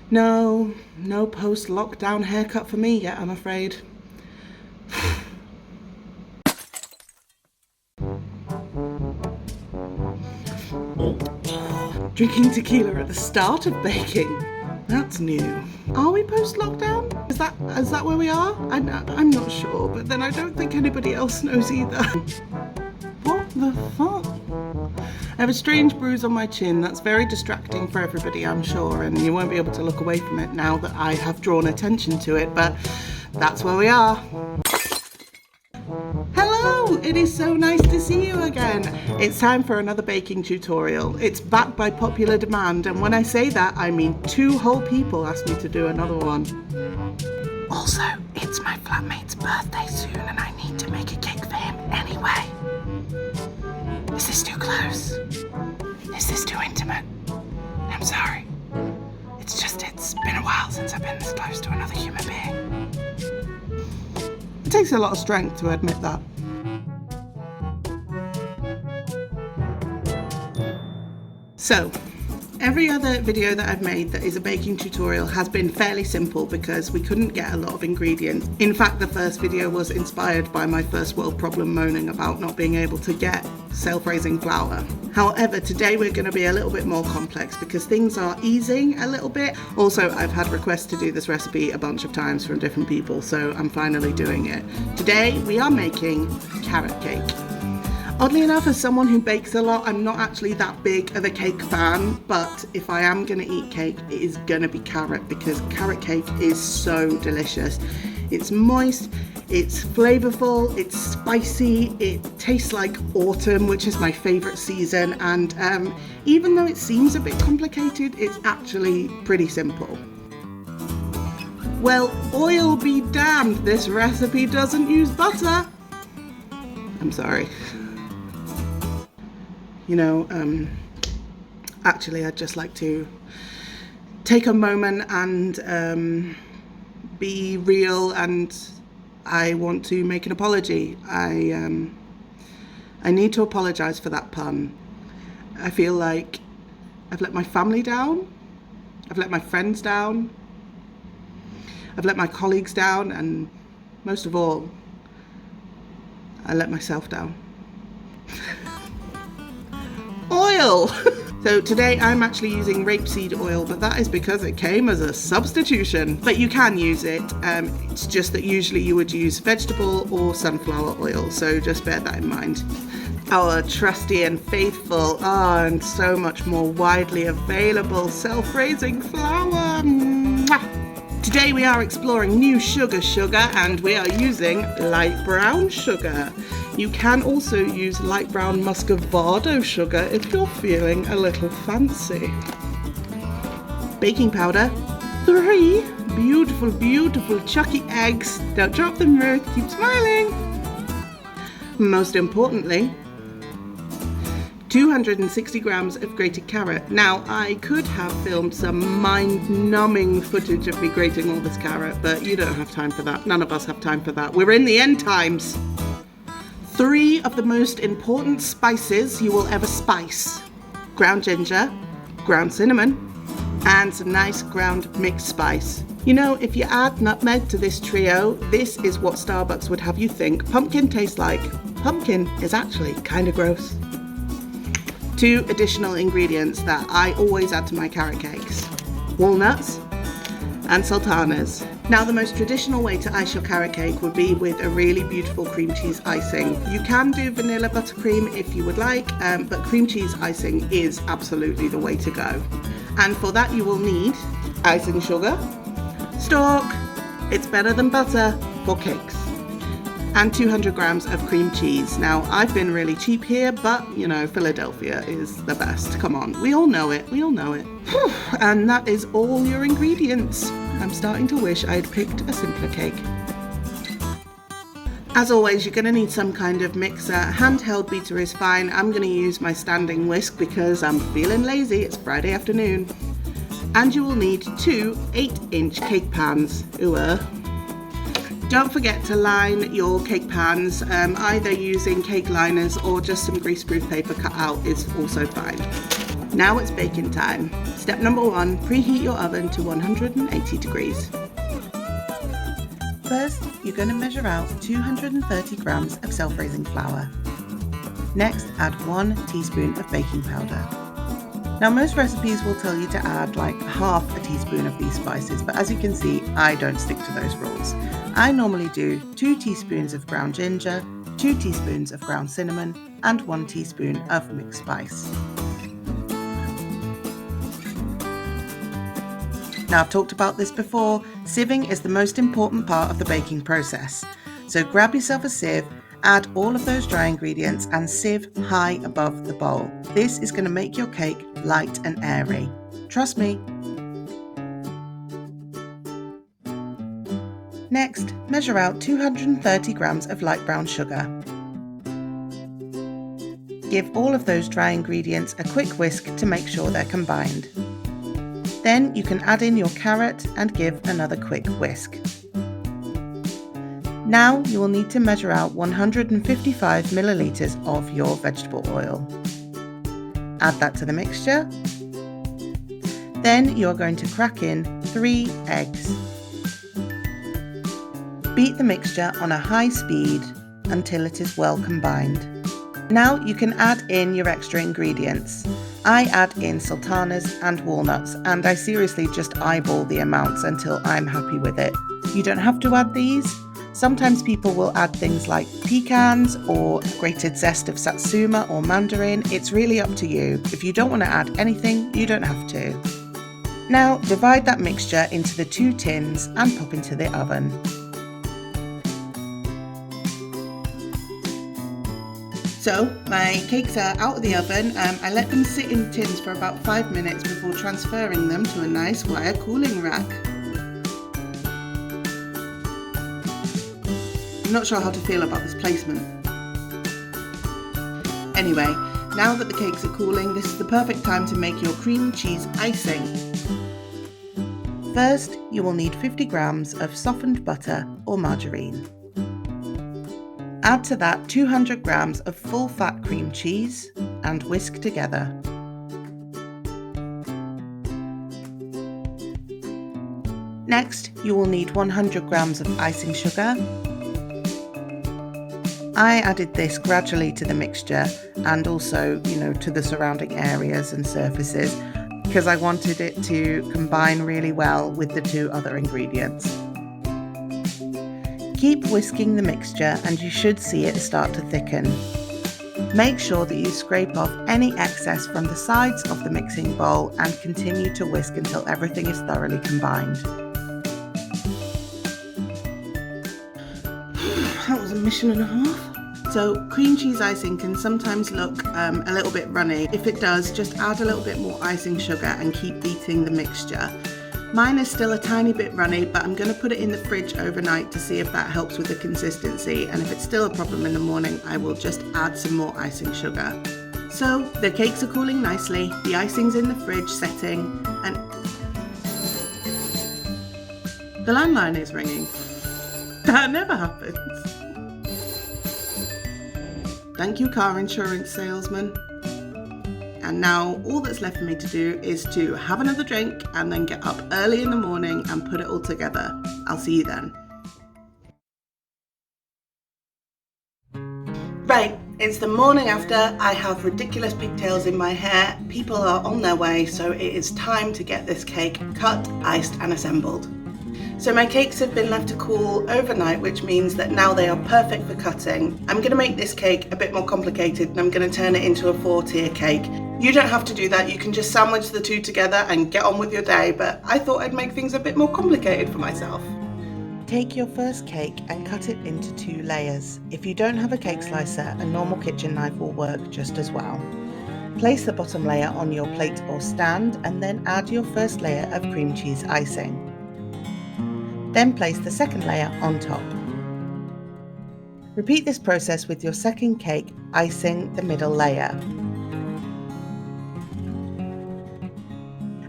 No post-lockdown haircut for me yet, I'm afraid. Drinking tequila at the start of baking. That's new. Are we post-lockdown? Is that where we are? I'm not sure, but then I don't think anybody else knows either. What the fuck? I have a strange bruise on my chin that's very distracting for everybody, I'm sure, and you won't be able to look away from it now that I have drawn attention to it, but that's where we are. Hello, it is so nice to see you again. It's time for another baking tutorial. It's backed by popular demand, and when I say that, I mean 2 whole people asked me to do another one. Also, it's my flatmate's birthday soon, and I need to make a cake for him anyway. Is this too close? Is this too intimate? I'm sorry. It's been a while since I've been this close to another human being. It takes a lot of strength to admit that. So, every other video that I've made that is a baking tutorial has been fairly simple because we couldn't get a lot of ingredients. In fact, the first video was inspired by my first world problem moaning about not being able to get self-raising flour. However, today we're going to be a little bit more complex because things are easing a little bit. Also, I've had requests to do this recipe a bunch of times from different people, so I'm finally doing it. Today we are making carrot cake. Oddly enough, as someone who bakes a lot, I'm not actually that big of a cake fan, but if I am going to eat cake, it is going to be carrot because carrot cake is so delicious. It's moist, it's flavorful, it's spicy, it tastes like autumn, which is my favourite season, and even though it seems a bit complicated, it's actually pretty simple. Well, oil be damned, this recipe doesn't use butter. I'm sorry. You know, actually I'd just like to take a moment and be real, and I want to make an apology. I need to apologise for that pun. I feel like I've let my family down, I've let my friends down, I've let my colleagues down, and most of all, I let myself down. Oil! So today I'm actually using rapeseed oil, but that is because it came as a substitution. But you can use it, it's just that usually you would use vegetable or sunflower oil, so just bear that in mind. Our trusty and faithful, and so much more widely available self-raising flour. Mwah! Today we are exploring new sugar, and we are using light brown sugar. You can also use light brown muscovado sugar if you're feeling a little fancy. Baking powder, 3 beautiful chucky eggs. Don't drop them, Ruth, keep smiling. Most importantly, 260 grams of grated carrot. Now, I could have filmed some mind-numbing footage of me grating all this carrot, but you don't have time for that. None of us have time for that. We're in the end times. 3 of the most important spices you will ever spice: ground ginger, ground cinnamon, and some nice ground mixed spice. You know, if you add nutmeg to this trio, this is what Starbucks would have you think pumpkin tastes like. Pumpkin is actually kind of gross. 2 additional ingredients that I always add to my carrot cakes: walnuts and sultanas. Now, the most traditional way to ice your carrot cake would be with a really beautiful cream cheese icing. You can do vanilla buttercream if you would like, but cream cheese icing is absolutely the way to go. And for that you will need icing sugar, stork, it's better than butter for cakes, and 200 grams of cream cheese. Now, I've been really cheap here, but you know, Philadelphia is the best. Come on, we all know it, we all know it. Whew. And that is all your ingredients. I'm starting to wish I'd picked a simpler cake. As always, you're going to need some kind of mixer. Handheld beater is fine. I'm going to use my standing whisk because I'm feeling lazy. It's Friday afternoon. And you will need 2 8-inch cake pans. Ooh. Don't forget to line your cake pans, either using cake liners or just some greaseproof paper cut out is also fine. Now it's baking time. Step number 1, preheat your oven to 180 degrees. First, you're going to measure out 230 grams of self-raising flour. Next, add 1 teaspoon of baking powder. Now most recipes will tell you to add like half a teaspoon of these spices, but as you can see, I don't stick to those rules. I normally do 2 teaspoons of ground ginger, 2 teaspoons of ground cinnamon, and 1 teaspoon of mixed spice. Now I've talked about this before, sieving is the most important part of the baking process. So grab yourself a sieve, add all of those dry ingredients and sieve high above the bowl. This is going to make your cake light and airy. Trust me. Next, measure out 230 grams of light brown sugar. Give all of those dry ingredients a quick whisk to make sure they're combined. Then you can add in your carrot and give another quick whisk. Now you will need to measure out 155 milliliters of your vegetable oil. Add that to the mixture. Then you are going to crack in 3 eggs. Beat the mixture on a high speed until it is well combined. Now you can add in your extra ingredients. I add in sultanas and walnuts, and I seriously just eyeball the amounts until I'm happy with it. You don't have to add these. Sometimes people will add things like pecans or grated zest of satsuma or mandarin. It's really up to you. If you don't want to add anything, you don't have to. Now divide that mixture into the 2 tins and pop into the oven. So my cakes are out of the oven. I let them sit in tins for about 5 minutes before transferring them to a nice wire cooling rack. I'm not sure how to feel about this placement. Anyway, now that the cakes are cooling, this is the perfect time to make your cream cheese icing. First, you will need 50 grams of softened butter or margarine. Add to that 200 grams of full fat cream cheese and whisk together. Next, you will need 100 grams of icing sugar. I added this gradually to the mixture and also, to the surrounding areas and surfaces because I wanted it to combine really well with the 2 other ingredients. Keep whisking the mixture and you should see it start to thicken. Make sure that you scrape off any excess from the sides of the mixing bowl and continue to whisk until everything is thoroughly combined. That was a mission and a half. So cream cheese icing can sometimes look a little bit runny. If it does, just add a little bit more icing sugar and keep beating the mixture. Mine is still a tiny bit runny, but I'm going to put it in the fridge overnight to see if that helps with the consistency, and if it's still a problem in the morning, I will just add some more icing sugar. So the cakes are cooling nicely, the icing's in the fridge setting, and the landline is ringing. That never happens. Thank you, car insurance salesman. And now all that's left for me to do is to have another drink and then get up early in the morning and put it all together. I'll see you then. Right, it's the morning after. I have ridiculous pigtails in my hair. People are on their way, so it is time to get this cake cut, iced and assembled. So my cakes have been left to cool overnight, which means that now they are perfect for cutting. I'm going to make this cake a bit more complicated and I'm going to turn it into a 4-tier cake. You don't have to do that, you can just sandwich the 2 together and get on with your day, but I thought I'd make things a bit more complicated for myself. Take your first cake and cut it into 2 layers. If you don't have a cake slicer, a normal kitchen knife will work just as well. Place the bottom layer on your plate or stand and then add your first layer of cream cheese icing. Then place the second layer on top. Repeat this process with your second cake, icing the middle layer.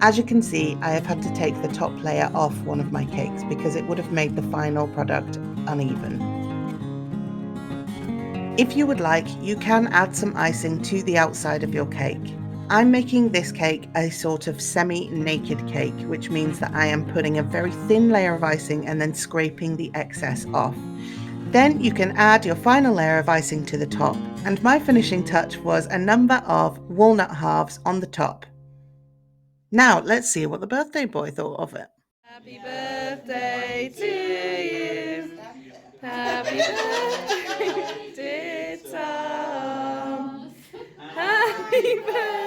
As you can see, I have had to take the top layer off one of my cakes because it would have made the final product uneven. If you would like, you can add some icing to the outside of your cake. I'm making this cake a sort of semi-naked cake, which means that I am putting a very thin layer of icing and then scraping the excess off. Then you can add your final layer of icing to the top, and my finishing touch was a number of walnut halves on the top. Now let's see what the birthday boy thought of it. Happy birthday to you. Happy birthday, dear Tom. Happy birthday.